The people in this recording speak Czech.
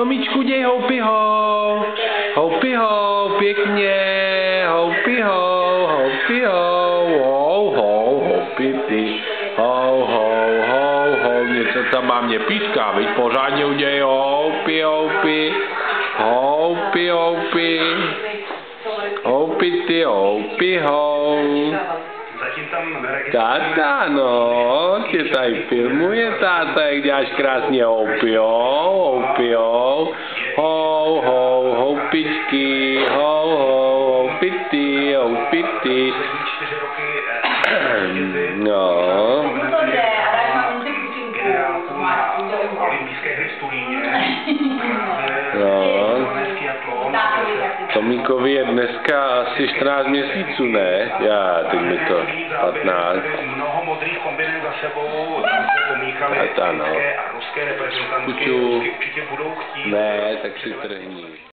Tomíčku, děj houpy ho. Houpy ho, pěkně. Houpy ho, houpy ho. Hou, hou, houpy ty. Hou, hou, hou, hou. Něco tam má mě píská, veď pořádně udělej houpy, houpy. Houpy, houpy. Houpy ty, houpy hou. Táta, no, tě tady filmuje, táta, jak děláš krásně houpy hou. Hou, hou, houpičky, hou, hou, houpity, houpity. No. Tomíkovi je dneska asi 14 měsíců, ne? Já, teď mi to 15. A ta, no. Kuču. Ne, tak si trhni.